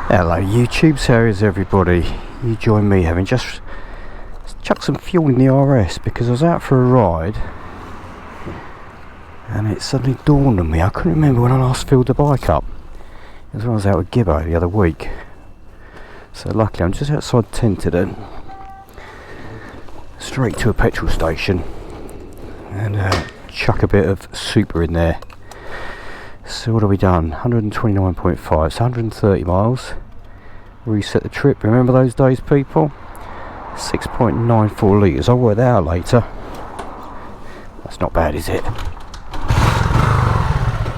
Hello YouTube, how is everybody? You join me having just chucked some fuel in the RS because I was out for a ride and it suddenly dawned on me I couldn't remember when I last filled the bike up. It was when I was out with Gibbo the other week. So luckily I'm just outside Tenterden, straight to a petrol station and chuck a bit of super in there. So what have we done? 129.5, it's 130 miles. Reset the trip, remember those days people? 6.94 litres, I'll work that out later. That's not bad, is it?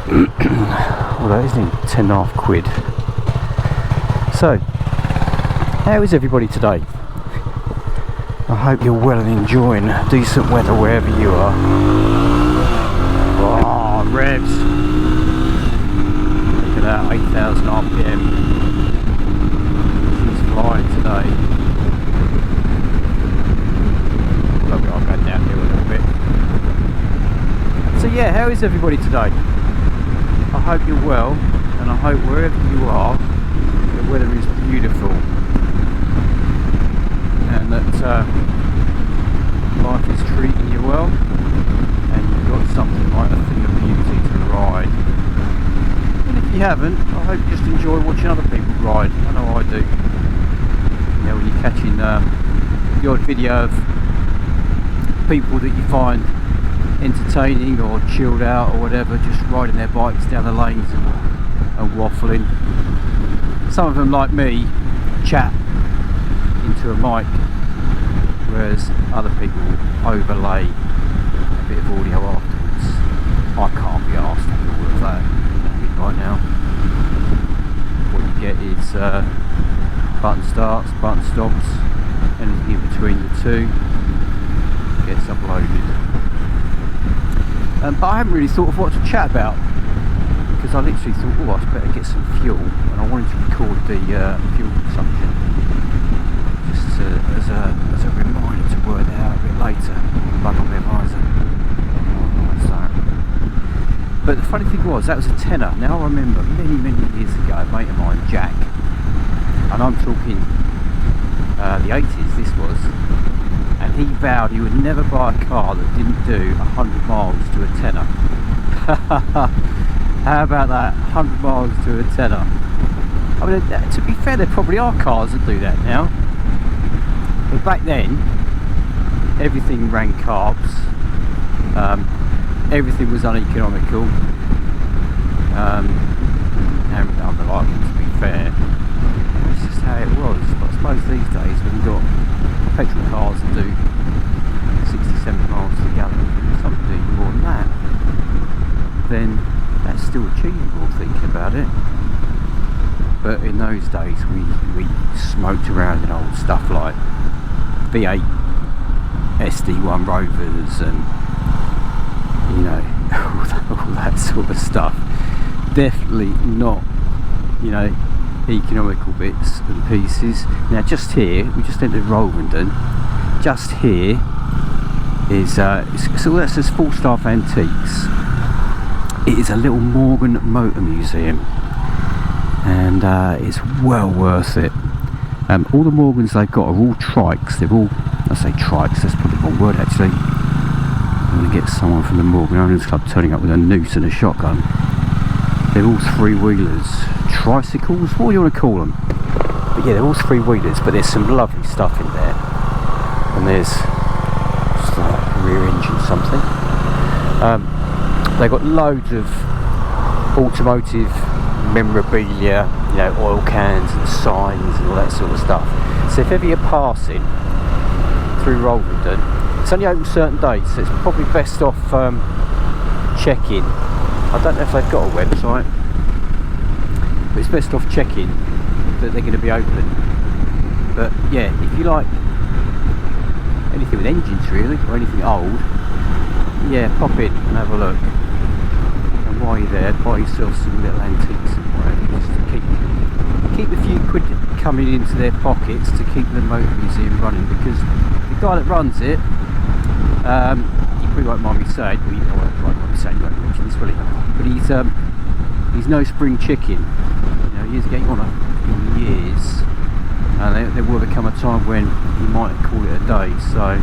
Well, that isn't 10.5 quid. So, how is everybody today? I hope you're well and enjoying decent weather wherever you are. Oh, revs! Look at that, 8,000 RPM. She's flying today. I'll go down here a little bit. So yeah, how is everybody today? I hope you're well, and I hope wherever you are, the weather is beautiful, and that life is treating you well, and you've got something like a thing of beauty to ride. And if you haven't, I hope you just enjoy watching other people ride. I know I do. You know, when you're catching the odd video of people that you find entertaining or chilled out or whatever, just riding their bikes down the lanes and waffling. Some of them, like me, chat into a mic, whereas other people overlay a bit of audio afterwards. I can't be asked to do all of that right now. What you get is button starts, button stops, anything in between the two gets uploaded. But I haven't really thought of what to chat about, because I literally thought, oh, I better get some fuel, and I wanted to record the fuel consumption just as a reminder to work that out a bit later. Bug on my visor. But the funny thing was, that was a tenner. Now I remember many years ago, a mate of mine, Jack, and I'm talking the 80s this was, and he vowed he would never buy a car that didn't do 100 miles to a tenner. How about that? 100 miles to a tenner. I mean, to be fair, there probably are cars that do that now. But back then, everything ran carbs. Everything was uneconomical. And unreliable, to be fair. It's just how it was. But I suppose these days, when you've got petrol cars that do 60-70 miles to the gallon, some do more than that, then that's still achievable, thinking about it. But in those days we smoked around in old stuff like V8 SD1 Rovers and, you know, all that sort of stuff. Definitely not, you know, economical bits and pieces. Now just here, we just entered Rovenden. Just here is so that says Falstaff Antiques. It is a little Morgan Motor Museum, and it's well worth it. All the Morgans they've got are all trikes. They're all, I say trikes, that's probably the wrong word actually. I'm going to get someone from the Morgan Owners Club turning up with a noose and a shotgun. They're all three-wheelers, tricycles, what do you want to call them? But yeah, they're all three-wheelers, but there's some lovely stuff in there. And there's just a rear engine something. They've got loads of automotive memorabilia, you know, oil cans and signs and all that sort of stuff. So if ever you're passing through Rovenden, it's only open certain dates, so it's probably best off checking. I don't know if they've got a website, but it's best off checking that they're going to be open. But yeah, if you like anything with engines really, or anything old, yeah, pop in and have a look. And while you're there, buy yourself some little antiques and whatever, just to keep a few quid coming into their pockets to keep the motor museum running, because the guy that runs it, you probably won't mind me saying, well, you won't mind me saying, you won't be watching this, will he? But he's no spring chicken. You know, years ago, you want a years, and there will become a time when you might call it a day. So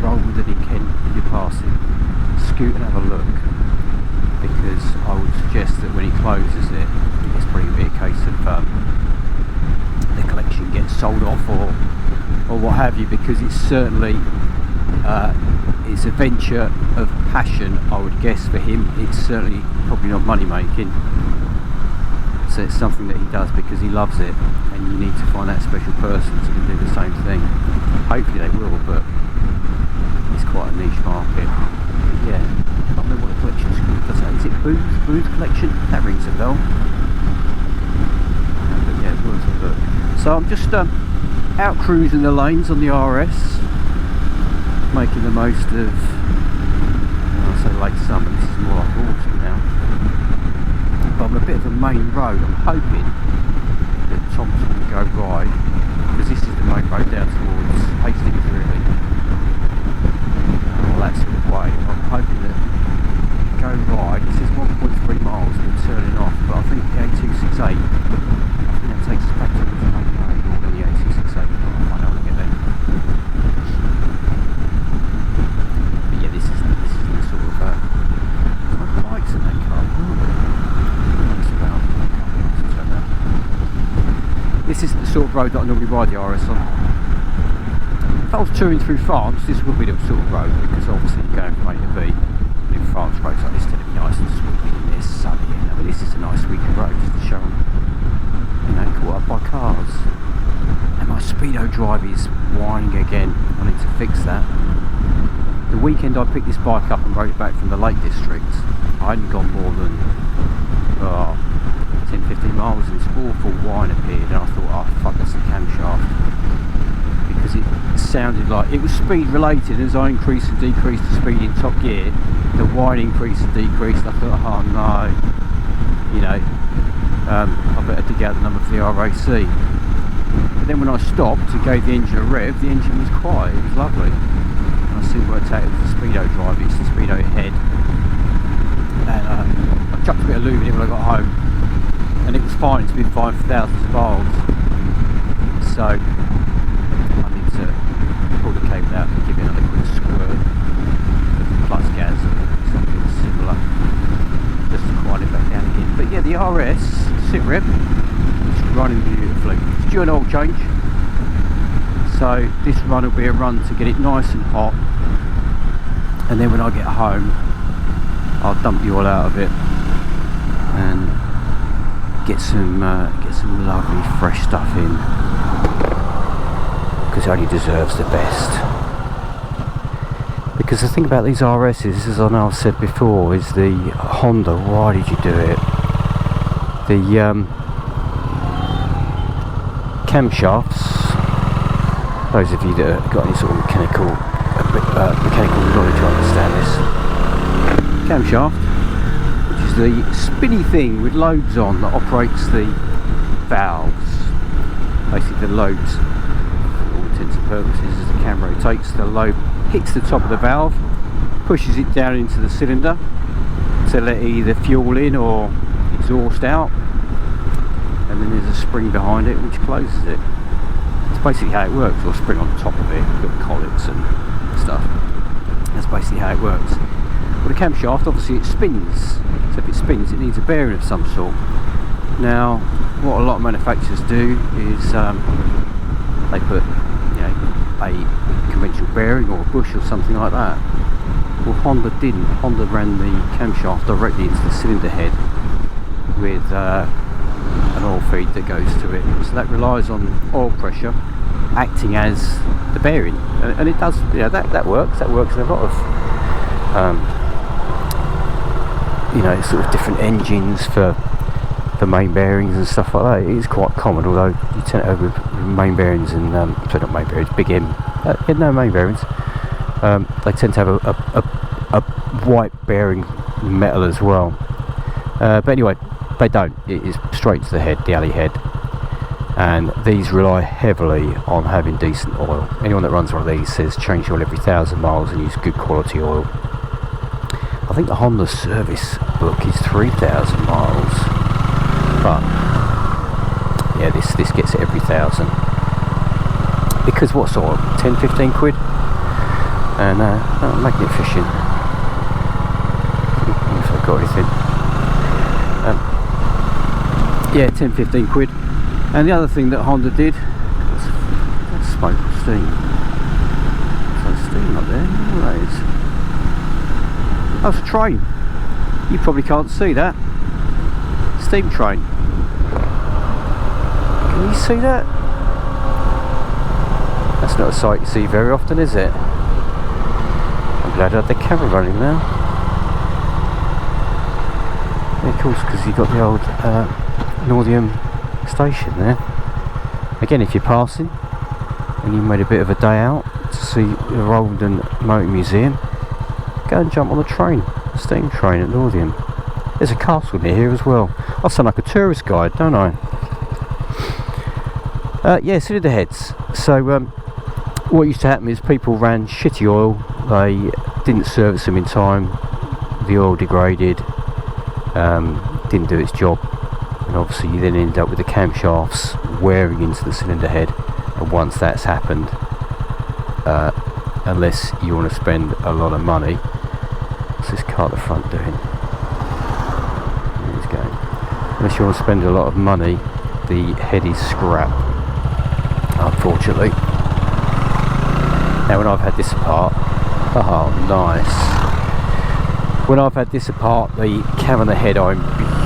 rather than if you're passing, scoot and have a look, because I would suggest that when he closes it, it's probably a case of the collection gets sold off or what have you, because it's certainly it's a venture of passion, I would guess, for him. It's certainly probably not money making, so it's something that he does because he loves it, and you need to find that special person who can do the same thing. Hopefully they will, but it's quite a niche market. But yeah, I can't remember what the collection's called. Is it Booth Collection? That rings a bell. But yeah, worth a look. So I'm just out cruising the lanes on the RS, making the most of, I'll say late summer, this is more like autumn now, but I'm a bit of a main road. I'm hoping that Tom's going to go right, because this is the main road down towards Hastings really, all that sort of way. I'm hoping that go right. It says 1.3 miles we're turning off, but I think the A268, I think that takes us back towards the main road, or the A268. I'll find out when I get there. This isn't the sort of road that I normally ride the RS on. If I was touring through France, this would be the sort of road, because obviously you're going from A to B. And in France, roads like this tend to be nice and sweeping, and they're sunny. And I mean, this is a nice sweeping road just to show them, caught up by cars. And my speedo drive is whining again. I need to fix that. The weekend I picked this bike up and rode it back from the Lake District, I hadn't gone more than 10-15 miles, and this awful whine appeared, and I thought, oh fuck, that's the camshaft, because it sounded like it was speed related. As I increased and decreased the speed in top gear, the whine increased and decreased. I thought, oh no, I better dig out the number for the RAC. But then when I stopped and gave the engine a rev, the engine was quiet. It was lovely. I soon worked out it was the speedo drive, it's the speedo head, and I chucked a bit of lube in it when I got home, and it was fine. It's been fine for thousands of miles. So I need to pull the cable out and give it another quick squirt of the plus gas or something similar, just to quiet it back down again. But yeah, the RS sit rep is running beautifully. It's due an oil change, so this run will be a run to get it nice and hot, and then when I get home I'll dump you all out of it and get some lovely fresh stuff in, because it only deserves the best. Because the thing about these RS's, as I know I've said before, is the Honda. Why did you do it? The camshafts. Those of you that have got any sort of mechanical knowledge will understand this. Camshaft, which is the spinny thing with lobes on that operates the valves. Basically the lobes, for all intents and purposes, as the cam rotates, the lobe hits the top of the valve, pushes it down into the cylinder to let either fuel in or exhaust out, and then there's a spring behind it which closes it. It's basically how it works, or a spring on the top of it, you've got collets and stuff. That's basically how it works. Well, the camshaft, obviously it spins, so if it spins it needs a bearing of some sort. Now what a lot of manufacturers do is they put a conventional bearing or a bush or something like that. Well, Honda didn't. Honda ran the camshaft directly into the cylinder head with an oil feed that goes to it, so that relies on oil pressure acting as the bearing, and it does. That works in a lot of sort of different engines for main bearings and stuff like that. It is quite common, although you tend to with main bearings and sorry, not main bearings, big M, main bearings, they tend to have a white bearing metal as well, but anyway they don't. It is straight to the head, the alley head, and these rely heavily on having decent oil. Anyone that runs one of these says change oil every 1,000 miles and use good quality oil. I think the Honda service book is 3,000 miles, but yeah, this gets it every 1,000. Because what sort of 10-15 quid? And magnet-fishing. If I've got anything. Yeah, 10-15 quid. And the other thing that Honda did was smoke or steam. There's steam up there. That is. That's a train. You probably can't see that. Steam train. Can you see that? That's not a sight you see very often, is it? I'm glad I had the camera running now. Yeah, of course, because you've got the old Northiam station there. Again, if you're passing and you made a bit of a day out to see the Roldan Motor Museum, go and jump on the train, the steam train at Northiam. There's a castle near here as well. I sound like a tourist guide, don't I? Yeah, cylinder heads. So what used to happen is people ran shitty oil, they didn't service them in time, the oil degraded, didn't do its job, and obviously you then end up with the camshafts wearing into the cylinder head. And once that's happened, unless you want to spend a lot of money, what's this car at the front doing? There it's going. Unless you want to spend a lot of money, the head is scrap, unfortunately. Now when I've had this apart, oh nice, when I've had this apart, the cam and the head are in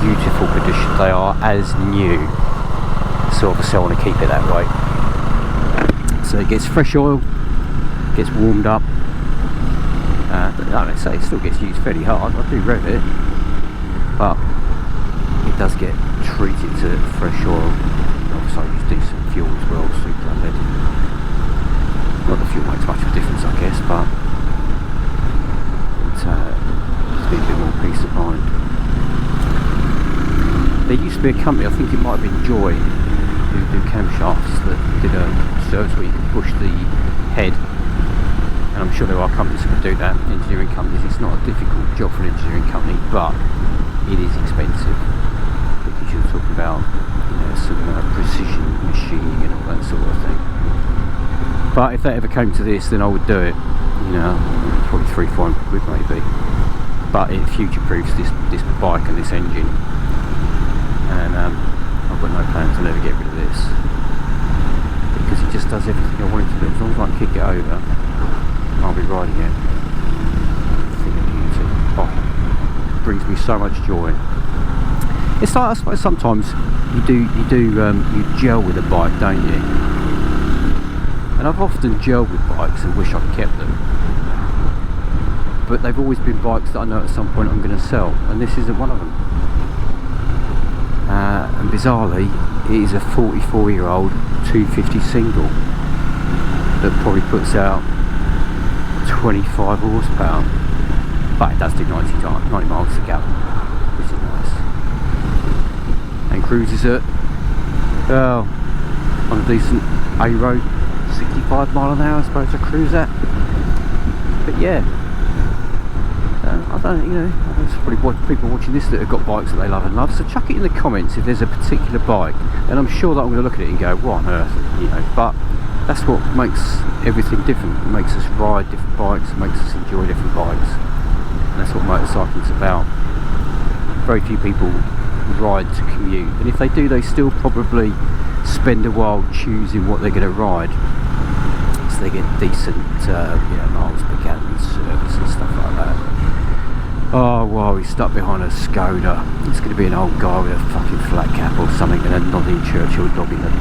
beautiful condition, they are as new, so obviously I want to keep it that way. So it gets fresh oil, gets warmed up, like I say, it still gets used fairly hard. I do rev it, but it does get treated to fresh oil. Obviously I use decent fuel as well, super unleaded. Not the fuel makes much of a difference, I guess, but it just needs a bit more peace of mind. There used to be a company, I think it might have been Joy, who do camshafts, that did a service where you could push the head, and I'm sure there are companies that can do that, engineering companies. It's not a difficult job for an engineering company, but it is expensive, because you're talking about, you know, some precision machining and all that sort of thing. But if that ever came to this, then I would do it, you know, probably 300-400 quid maybe, but it future-proofs this bike and this engine, and I've got no plan to never get rid of this, because it just does everything I want it to do. As long as I can kick it over, I'll be riding it. Thing of beauty. Oh, it brings me so much joy. It's like, I suppose sometimes you gel with a bike, don't you? And I've often gelled with bikes and wish I'd kept them, but they've always been bikes that I know at some point I'm going to sell, and this isn't one of them. And bizarrely, it is a 44-year-old 250 single that probably puts out 25 horsepower, but it does do 90 miles a gallon, which is nice, and cruises at, well, on a decent A road, 65 mile an hour I suppose I cruise at. But yeah, I don't, you know, there's probably people watching this that have got bikes that they love and love, so chuck it in the comments if there's a particular bike, and I'm sure that I'm going to look at it and go, what on earth, you know. But that's what makes everything different. It makes us ride different bikes, it makes us enjoy different bikes, and that's what motorcycling's about. Very few people ride to commute, and if they do, they still probably spend a while choosing what they're going to ride, so they get decent miles per gallon service and stuff like that. Oh wow, he's stuck behind a Skoda. It's going to be an old guy with a fucking flat cap or something, and a nodding Churchill dog in the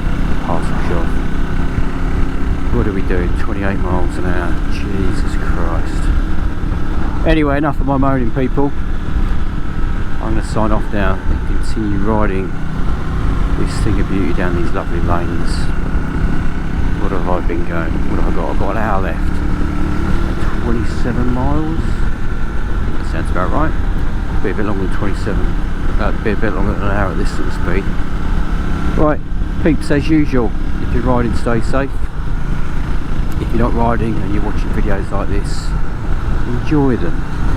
parcel shop. What are we doing? 28 miles an hour. Jesus Christ. Anyway, enough of my moaning, people. I'm going to sign off now and continue riding this thing of beauty down these lovely lanes. What have I been going? What have I got? I've got an hour left. 27 miles. That sounds about right. Be a bit longer than 27. Be a bit longer than an hour at this sort of speed. Right, peeps, as usual, if you're riding, stay safe. If you're not riding and you're watching videos like this, enjoy them.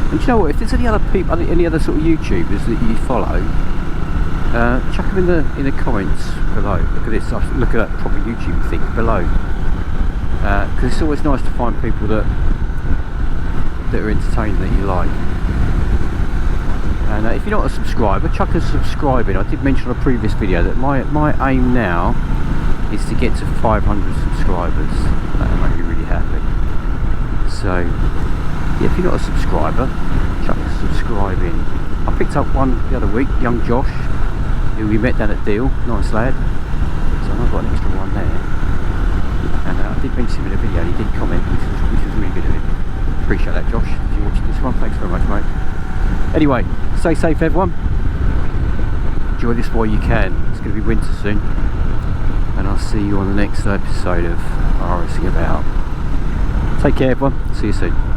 And do you know what? If there's any other people, any other sort of YouTubers that you follow, chuck them in the comments below. Look at this, look at that proper YouTube thing below, because it's always nice to find people that are entertaining, that you like. And if you're not a subscriber, chuck a subscribe in. I did mention on a previous video that my aim now is to get to 500 subscribers. That will make me really happy. So yeah, if you're not a subscriber, chuck a subscribe in. I picked up one the other week, young Josh, who we met down at Deal, nice lad. So I've got an extra one there. And I did mention him in a video, and he did comment, which was really good of him. Appreciate that, Josh, if you're watching this one. Thanks very much, mate. Anyway, stay safe, everyone. Enjoy this while you can. It's going to be winter soon. And I'll see you on the next episode of RS'ing About. Take care, everyone. See you soon.